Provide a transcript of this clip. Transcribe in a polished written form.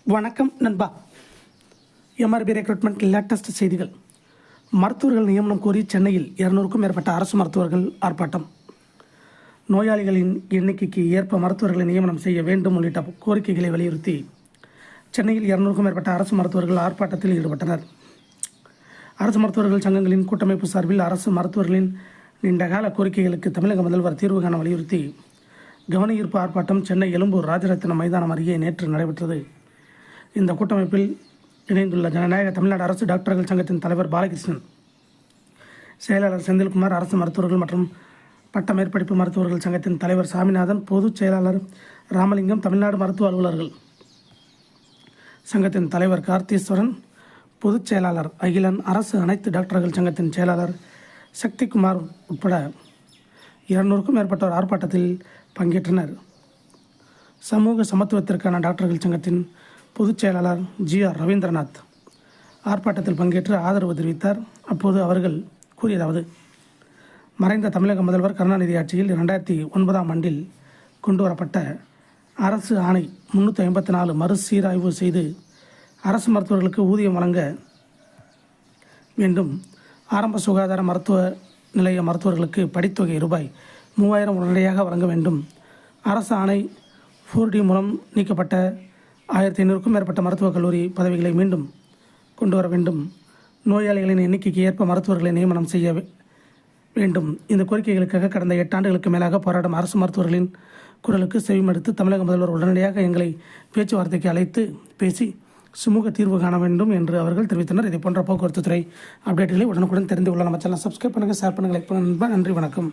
வணக்கம் நண்பா. MRP recruitment latest செய்திகள். மருத்துவர்கள் நியமனம் கோரி சென்னையில் 200க்கும் மேற்பட்ட அரசு மருத்துவர்கள் ஆர்ப்பாட்டம். நோயாளிகளின் எண்ணிக்கைக்கு ஏற்ப மருத்துவர்களை நியமனம் செய்ய வேண்டும் உள்ளிட்ட கோரிக்கைகளை வலியுறுத்தி சென்னையில் 200க்கும் மேற்பட்ட அரசு மருத்துவர்கள் ஆர்ப்பாட்டத்தில் ஈடுபட்டனர். அரசு மருத்துவர்கள் சங்கங்களின் கூட்டமைப்பு சார்பில் அரசு மருத்துவர்களின் நீண்டகால கோரிக்கைகளுக்கு தமிழக முதல்வர் தீர்வு காண வலியுறுத்தி கவனஈர்ப்பு ஆர்ப்பாட்டம் சென்னை எழும்பூர் ராஜரத்தினம் மைதானம் அருகே நேற்று நடைபெற்றது. இந்த கூட்டமைப்பில் இணைந்துள்ள ஜனநாயக தமிழ்நாடு அரசு டாக்டர்கள் சங்கத்தின் தலைவர் பாலகிருஷ்ணன், செயலாளர் செந்தில்குமார், அரசு மருத்துவர்கள் மற்றும் பட்ட மேற்படிப்பு மருத்துவர்கள் சங்கத்தின் தலைவர் சாமிநாதன், பொதுச் செயலாளர் ராமலிங்கம், தமிழ்நாடு மருத்துவ அலுவலர்கள் சங்கத்தின் தலைவர் கார்த்தீஸ்வரன், பொதுச் செயலாளர் அகிலன், அரசு அனைத்து டாக்டர்கள் சங்கத்தின் செயலாளர் சக்திகுமார் உட்பட 200க்கும் மேற்பட்டோர் ஆர்ப்பாட்டத்தில் பங்கேற்றனர். சமூக சமத்துவத்திற்கான டாக்டர்கள் சங்கத்தின் பொதுச் செயலாளர் GR ரவீந்திரநாத் ஆர்ப்பாட்டத்தில் பங்கேற்று ஆதரவு தெரிவித்தார். அப்போது அவர்கள் கூறியதாவது: மறைந்த தமிழக முதல்வர் கருணாநிதி ஆட்சியில் 2009ஆம் ஆண்டில் கொண்டுவரப்பட்ட அரசு ஆணை 354 மறுசீராய்வு செய்து அரசு மருத்துவர்களுக்கு ஊதியம் வழங்க வேண்டும். ஆரம்ப சுகாதார மருத்துவ நிலைய மருத்துவர்களுக்கு படித்தொகை ரூபாய் 3000 உடனடியாக வழங்க வேண்டும். அரசு ஆணை 4D மூலம் நீக்கப்பட்ட 1500க்கும் மேற்பட்ட மருத்துவக் கல்லூரி பதவிகளை மீண்டும் கொண்டு வர வேண்டும். நோயாளிகளின் எண்ணிக்கைக்கு ஏற்ப மருத்துவர்களை நியமனம் செய்ய வேண்டும். இந்த கோரிக்கைகளுக்காக கடந்த 8 ஆண்டுகளுக்கு மேலாக போராடும் அரசு மருத்துவர்களின் குரலுக்கு செவிமடுத்து தமிழக முதல்வர் உடனடியாக எங்களை பேச்சுவார்த்தைக்கு அழைத்து பேசி சுமூக தீர்வு காண வேண்டும் என்று அவர்கள் தெரிவித்தனர். இதே போன்ற போக்குவரத்து துறை அப்டேட்டுகளை உடனுக்குடன் தெரிந்து கொள்ள நம்ம சேனலை சப்ஸ்கிரைப் பண்ணுங்கள், ஷேர் பண்ணுங்கள், லைக் பண்ணுங்கள். நன்றி, வணக்கம்.